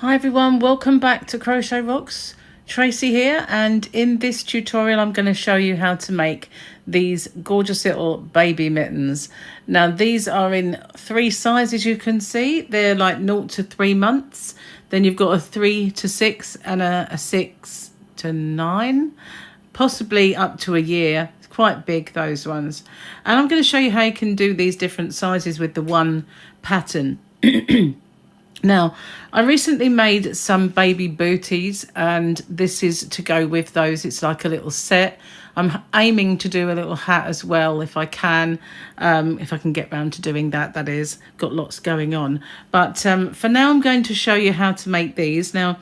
Hi everyone, welcome back to Crochet Rocks. Tracy here, and in this tutorial I'm going to show you how to make these gorgeous little baby mittens. Now these are in 3 sizes, you can see. They're like 0 to 3 months. Then you've got a 3 to 6 and a 6 to 9, possibly up to a year. It's quite big, those ones. And I'm going to show you how you can do these different sizes with the one pattern. Now, I recently made some baby booties, and this is to go with those. It's like a little set. I'm aiming to do a little hat as well if I can get round to doing that, that is. Got lots going on. But for now, I'm going to show you how to make these. Now,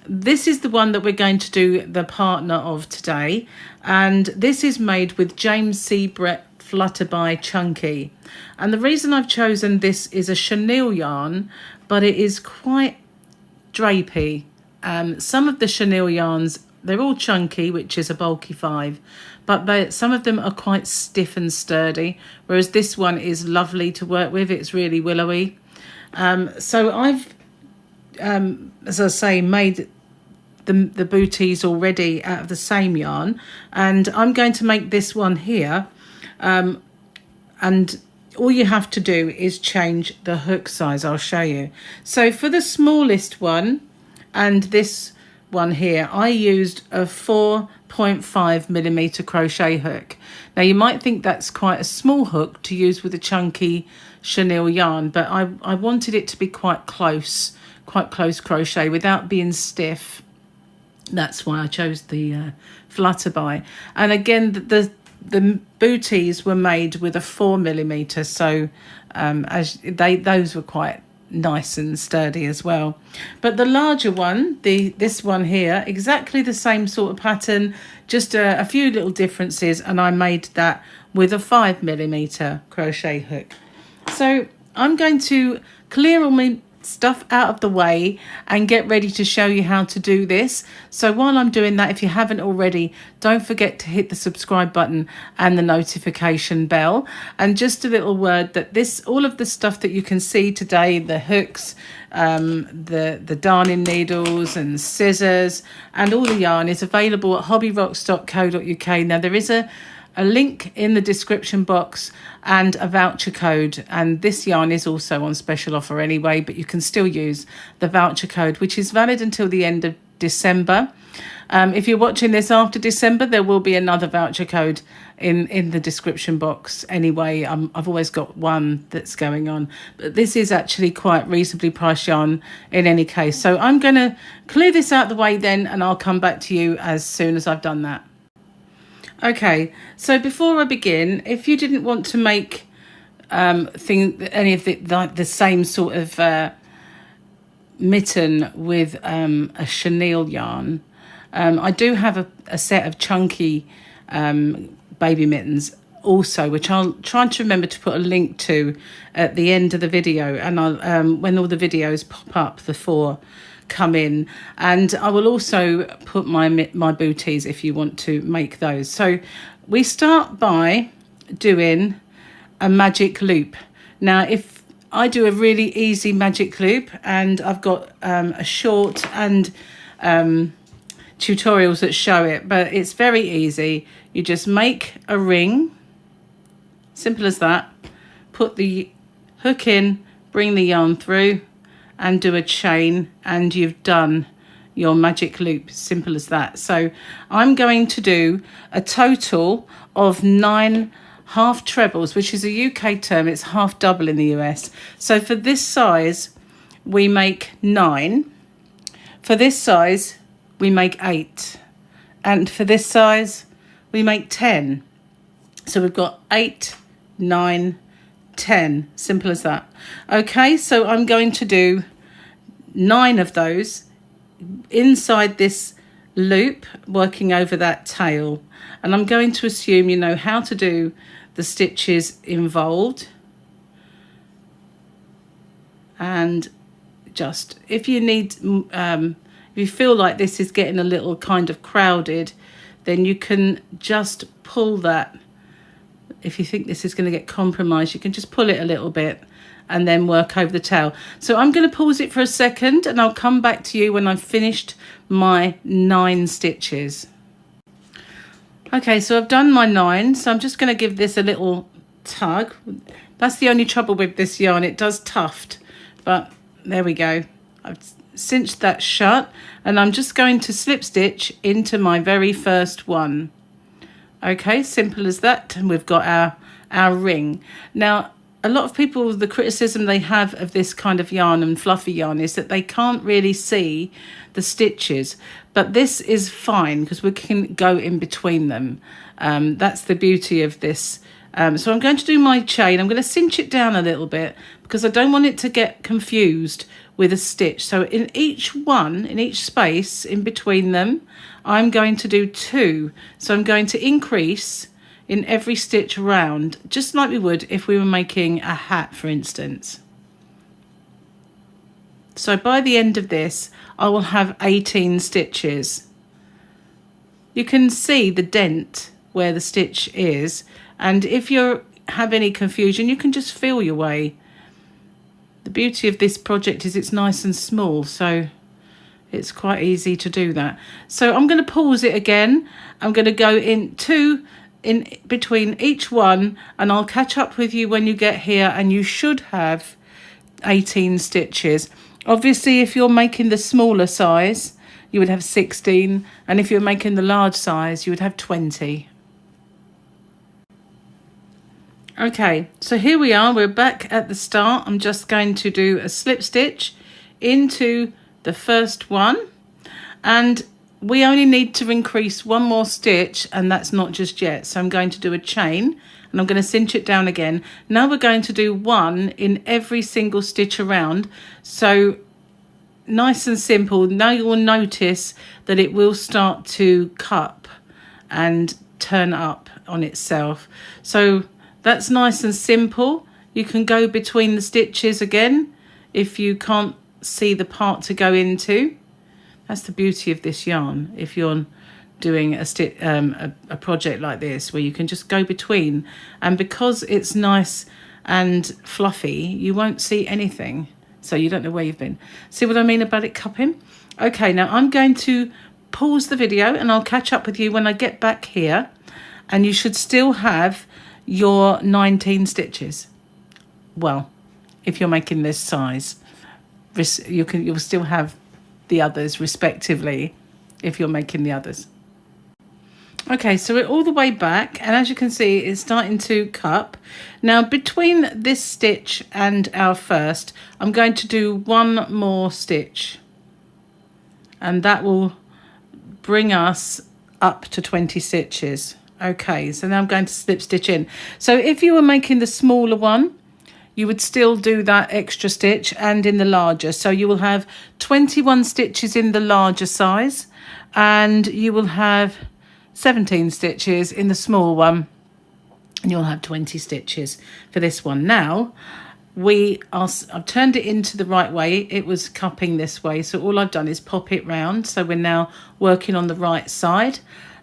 this is the one that we're going to do the partner of today. And this is made with James C. Brett Flutterby Chunky. And the reason I've chosen this is a chenille yarn, but it is quite drapey. Some of the chenille yarns, they're all chunky, which is a bulky 5, but some of them are quite stiff and sturdy, whereas this one is lovely to work with. It's really willowy. So I've, as I say, made the booties already out of the same yarn, and I'm going to make this one here. And all you have to do is change the hook size. I'll show you. So for the smallest one and this one here, I used a 4.5mm crochet hook. Now you might think that's quite a small hook to use with a chunky chenille yarn, but I wanted it to be quite close crochet without being stiff. That's why I chose the Flutterby. And again, the booties were made with a 4mm, so those were quite nice and sturdy as well. But the larger one, this one here, exactly the same sort of pattern, just a few little differences, and I made that with a 5mm crochet hook. So I'm going to clear all my stuff out of the way and get ready to show you how to do this. So while I'm doing that, if you haven't already, don't forget to hit the subscribe button and the notification bell. And just a little word that all of the stuff that you can see today, the hooks, the darning needles and scissors and all the yarn, is available at hobbyrocks.co.uk. Now there is a link in the description box and a voucher code, and this yarn is also on special offer anyway, but you can still use the voucher code, which is valid until the end of December. If you're watching this after December, there will be another voucher code in the description box anyway. I've always got one that's going on, but this is actually quite reasonably priced yarn in any case. So I'm going to clear this out of the way then, and I'll come back to you as soon as I've done that. Okay, so before I begin, if you didn't want to make any of the same sort of mitten with a chenille yarn, I do have a set of chunky baby mittens also, which I'll try to remember to put a link to at the end of the video, and I'll when all the videos pop up, the 4 come in, and I will also put my booties if you want to make those. So we start by doing a magic loop. Now if I do a really easy magic loop, and I've got a short and tutorials that show it, but it's very easy. You just make a ring, simple as that, put the hook in, bring the yarn through and do a chain, and you've done your magic loop. Simple as that. So I'm going to do a total of 9 half trebles, which is a UK term. It's half double in the US. So for this size we make 9, for this size we make 8, and for this size we make 10. So we've got 8, 9, 10, simple as that. Okay, so I'm going to do 9 of those inside this loop, working over that tail, and I'm going to assume you know how to do the stitches involved. And just if you need if you feel like this is getting a little kind of crowded, then you can just pull that. If you think this is going to get compromised, you can just pull it a little bit and then work over the tail. So I'm going to pause it for a second and I'll come back to you when I've finished my 9 stitches. Okay, so I've done my 9, so I'm just going to give this a little tug. That's the only trouble with this yarn, it does tuft, but there we go. I've cinched that shut and I'm just going to slip stitch into my very first one. Okay, simple as that, and we've got our ring. Now, a lot of people, the criticism they have of this kind of yarn and fluffy yarn is that they can't really see the stitches, but this is fine because we can go in between them. That's the beauty of this. So I'm going to do my chain. I'm going to cinch it down a little bit because I don't want it to get confused with a stitch. So in each one, in each space in between them, I'm going to do 2. So I'm going to increase in every stitch around, just like we would if we were making a hat, for instance. So by the end of this, I will have 18 stitches. You can see the dent where the stitch is, and if you have any confusion, you can just feel your way. The beauty of this project is it's nice and small, so it's quite easy to do that. So I'm going to pause it again. I'm going to go in 2 in between each one, and I'll catch up with you when you get here, and you should have 18 stitches. Obviously, if you're making the smaller size, you would have 16, and if you're making the large size, you would have 20. Okay, so here we are, we're back at the start. I'm just going to do a slip stitch into the first one, and we only need to increase 1 more stitch, and that's not just yet. So I'm going to do a chain and I'm going to cinch it down again. Now we're going to do 1 in every single stitch around. So nice and simple. Now you will notice that it will start to cup and turn up on itself. So that's nice and simple. You can go between the stitches again if you can't see the part to go into. That's the beauty of this yarn if you're doing a project like this, where you can just go between, and because it's nice and fluffy, you won't see anything, so you don't know where you've been. See what I mean about it cupping? Okay, now I'm going to pause the video and I'll catch up with you when I get back here, and you should still have your 19 stitches. Well, if you're making this size, you'll still have the others respectively if you're making the others. Okay, so we're all the way back, and as you can see, it's starting to cup. Now between this stitch and our first, I'm going to do 1 more stitch, and that will bring us up to 20 stitches. Okay, so now I'm going to slip stitch in. So if you were making the smaller one, you would still do that extra stitch, and in the larger. So you will have 21 stitches in the larger size, and you will have 17 stitches in the small one, and you'll have 20 stitches for this one. Now I've turned it into the right way. It was cupping this way, so all I've done is pop it round. So we're now working on the right side,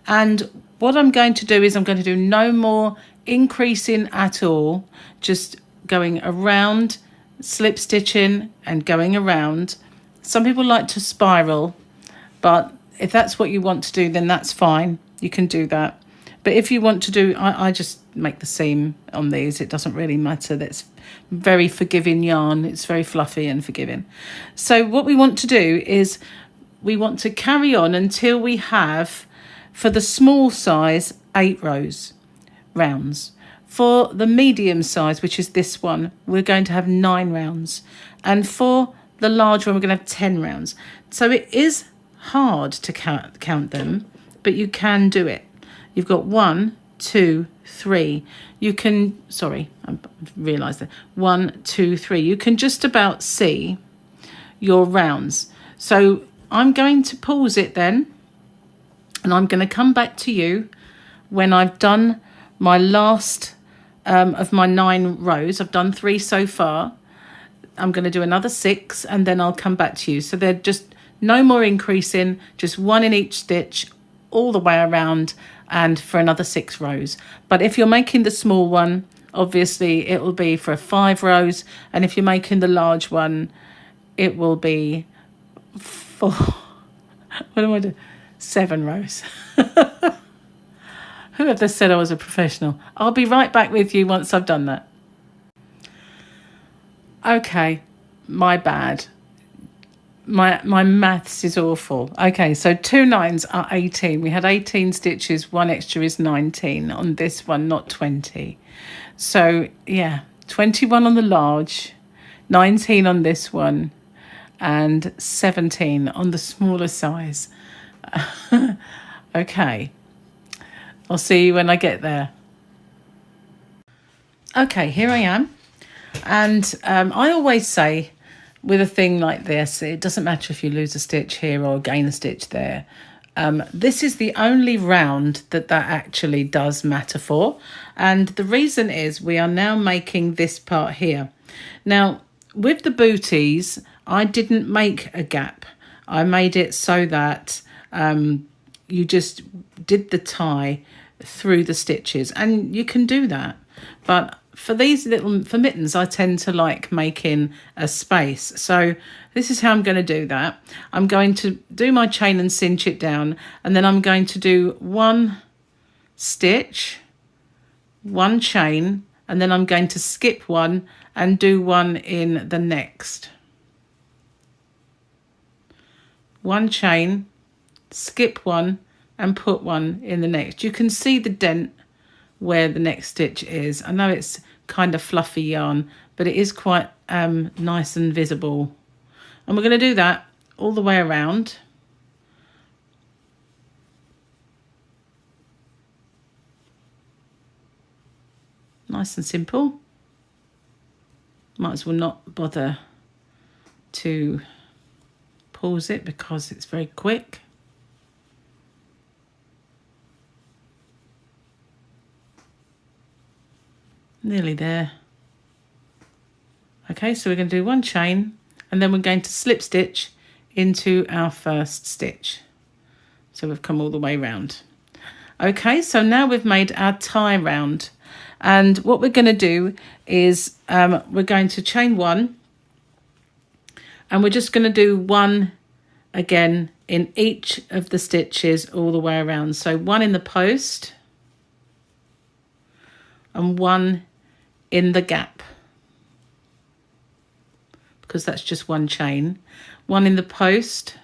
and what I'm going to do is I'm going to do no more increasing at all, just going around, slip stitching and going around. Some people like to spiral, but if that's what you want to do, then that's fine. You can do that. But if you want to do, I just make the seam on these. It doesn't really matter. That's very forgiving yarn. It's very fluffy and forgiving. So what we want to do is we want to carry on until we have, for the small size, 8 rounds. For the medium size, which is this one, we're going to have 9 rounds. And for the large one, we're going to have 10 rounds. So it is hard to count them, but you can do it. You've got 1, 2, 3. You can, sorry, I realised that. 1, 2, 3. You can just about see your rounds. So I'm going to pause it then, and I'm going to come back to you when I've done my last of my 9 rows. I've done 3 so far. I'm going to do another 6, and then I'll come back to you. So they're just no more increasing, just 1 in each stitch all the way around, and for another 6 rows. But if you're making the small one, obviously it will be for 5 rows, and if you're making the large one, it will be for what do I do? 7 rows. Whoever said I was a professional? I'll be right back with you once I've done that. Okay, my bad. My maths is awful. Okay, so 2 9s are 18. We had 18 stitches, 1 extra is 19 on this one, not 20. So yeah, 21 on the large, 19 on this one, and 17 on the smaller size. Okay, I'll see you when I get there. Okay, here I am. And I always say with a thing like this, it doesn't matter if you lose a stitch here or gain a stitch there. This is the only round that actually does matter for. And the reason is we are now making this part here. Now, with the booties, I didn't make a gap. I made it so that you just did the tie through the stitches, and you can do that. But for these for mittens, I tend to like making a space. So this is how I'm going to do that. I'm going to do my chain and cinch it down, and then I'm going to do 1 stitch, 1 chain, and then I'm going to skip 1 and do 1 in the next. 1 chain, skip 1 and put 1 in the next. You can see the dent where the next stitch is. I know it's kind of fluffy yarn, but it is quite nice and visible. And we're going to do that all the way around. Nice and simple. Might as well not bother to pause it because it's very quick. Nearly there. Okay, so we're going to do 1 chain, and then we're going to slip stitch into our first stitch. So we've come all the way round. Okay, so now we've made our tie round, and what we're going to do is we're going to chain 1, and we're just going to do 1 again in each of the stitches all the way around. So 1 in the post and 1 in the gap, because that's just 1 chain. 1 in the post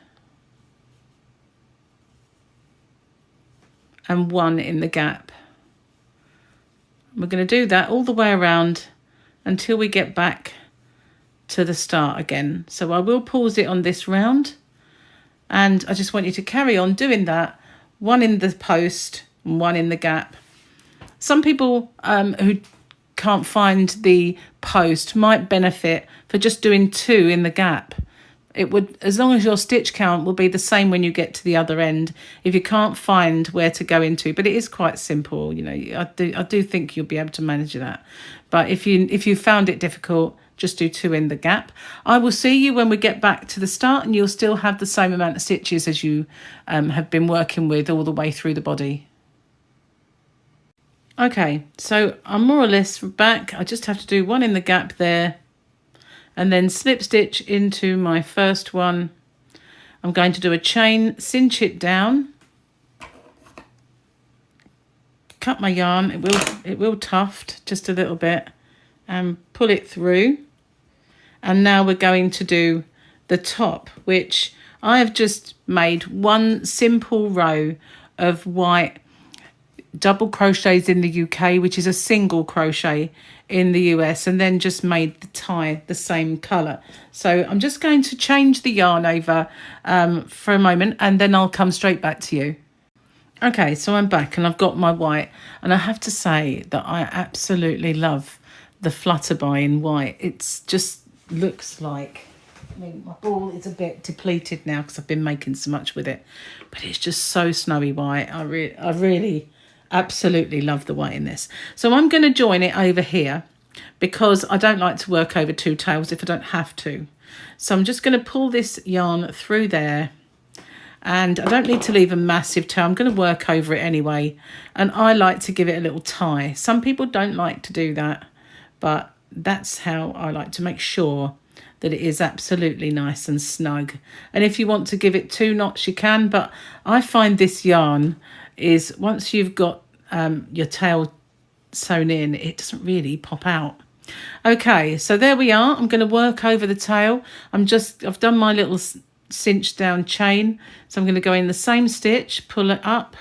and 1 in the gap. We're going to do that all the way around until we get back to the start again. So I will pause it on this round, and I just want you to carry on doing that. 1 in the post and 1 in the gap. Some people who can't find the post might benefit for just doing 2 in the gap. It would, as long as your stitch count will be the same when you get to the other end, if you can't find where to go into. But it is quite simple, you know. I do think you'll be able to manage that. But if you found it difficult, just do 2 in the gap. I will see you when we get back to the start, and you'll still have the same amount of stitches as you have been working with all the way through the body. Okay, so I'm more or less back. I just have to do 1 in the gap there, and then slip stitch into my first one. I'm going to do a chain, cinch it down, cut my yarn. It will tuft just a little bit, and pull it through. And now we're going to do the top, which I have just made 1 simple row of white double crochets in the UK, which is a single crochet in the US, and then just made the tie the same colour. So I'm just going to change the yarn over for a moment, and then I'll come straight back to you. Okay, so I'm back and I've got my white, and I have to say that I absolutely love the Flutterby in white. It's just looks like, I mean, my ball is a bit depleted now because I've been making so much with it, but it's just so snowy white. I really absolutely love the white in this. So I'm going to join it over here because I don't like to work over 2 tails if I don't have to. So I'm just going to pull this yarn through there, And I don't need to leave a massive tail. I'm going to work over it anyway. And I like to give it a little tie. Some people don't like to do that, but that's how I like to make sure that it is absolutely nice and snug. And if you want to give it 2 knots, you can. But I find this yarn is, once you've got your tail sewn in, it doesn't really pop out. Okay, so there we are. I'm going to work over the tail. I've done my little cinch down chain, so I'm going to go in the same stitch, pull it up,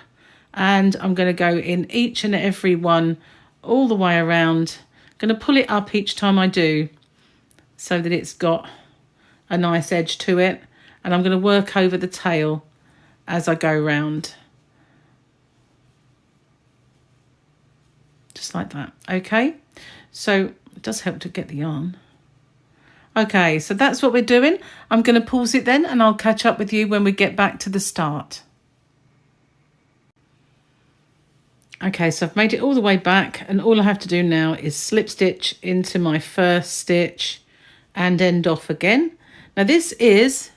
and I'm going to go in each and every one all the way around. I'm going to pull it up each time I do so that it's got a nice edge to it, and I'm going to work over the tail as I go round, just like that. Okay, so it does help to get the yarn. Okay, so that's what we're doing. I'm going to pause it then, and I'll catch up with you when we get back to the start. Okay, so I've made it all the way back, and all I have to do now is slip stitch into my first stitch and end off again. Now this is,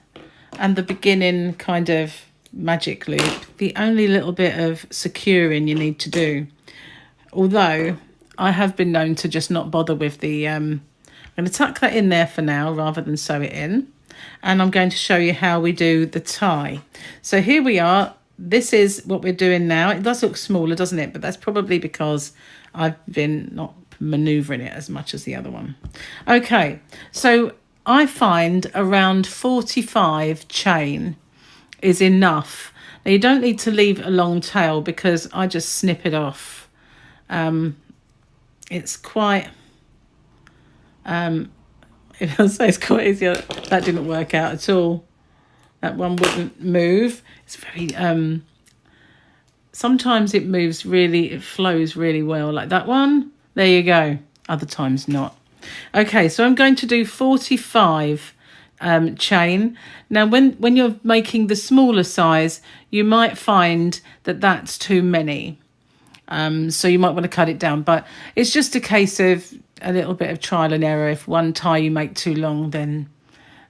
and the beginning kind of magic loop, the only little bit of securing you need to do. Although I have been known to just not bother with the I'm going to tuck that in there for now rather than sew it in. And I'm going to show you how we do the tie. So here we are. This is what we're doing now. It does look smaller, doesn't it? But that's probably because I've been not manoeuvring it as much as the other one. Okay, so I find around 45 chain is enough. Now you don't need to leave a long tail because I just snip it off. It's quite... if I say it's quite easy, that didn't work out at all. That one wouldn't move. It's very sometimes it moves really, it flows really well, like that one. There you go. Other times not. Okay, so I'm going to do 45 chain. Now when you're making the smaller size, you might find that that's too many, so you might want to cut it down. But it's just a case of a little bit of trial and error. If one tie you make too long, then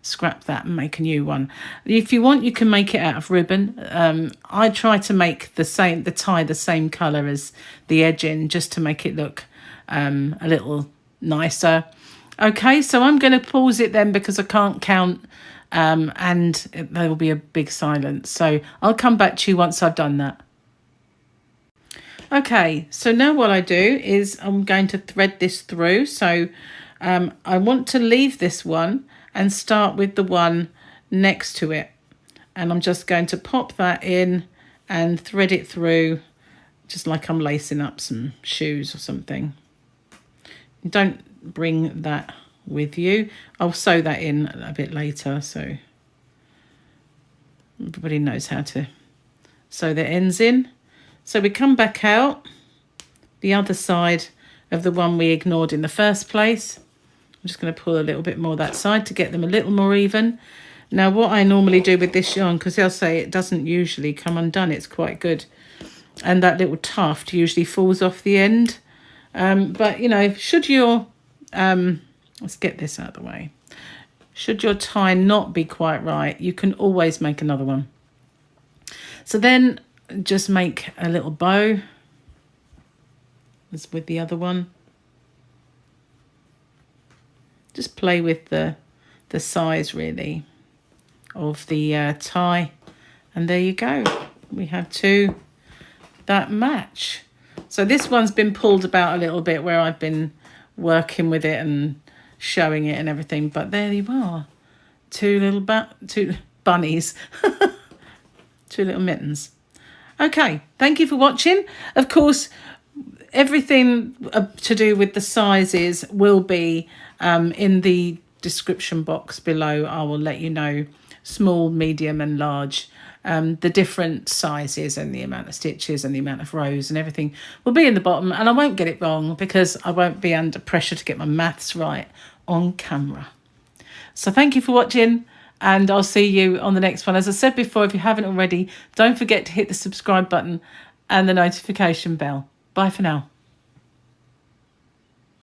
scrap that and make a new one. If you want, you can make it out of ribbon. I try to make the tie the same color as the edging, just to make it look a little nicer. Okay, so I'm going to pause it then because I can't count, and there will be a big silence. So I'll come back to you once I've done that. Okay, so now what I do is I'm going to thread this through. So I want to leave this one and start with the one next to it. And I'm just going to pop that in and thread it through, just like I'm lacing up some shoes or something. Don't bring that with you. I'll sew that in a bit later, so everybody knows how to sew their ends in. So we come back out the other side of the one we ignored in the first place. I'm just going to pull a little bit more that side to get them a little more even. Now what I normally do with this yarn, because they'll say it doesn't usually come undone, it's quite good. And that little tuft usually falls off the end. But, you know, should your, let's get this out of the way. Should your tie not be quite right, you can always make another one. So then just make a little bow as with the other one. Just play with the size really of the tie, and there you go. We have two that match. So this one's been pulled about a little bit where I've been working with it and showing it and everything, but there you are. Two bunnies. Two little mittens. Okay, thank you for watching. Of course, everything to do with the sizes will be in the description box below. I will let you know small, medium and large. The different sizes and the amount of stitches and the amount of rows and everything will be in the bottom, and I won't get it wrong because I won't be under pressure to get my maths right on camera. So thank you for watching, and I'll see you on the next one. As I said before, if you haven't already, don't forget to hit the subscribe button and the notification bell. Bye for now.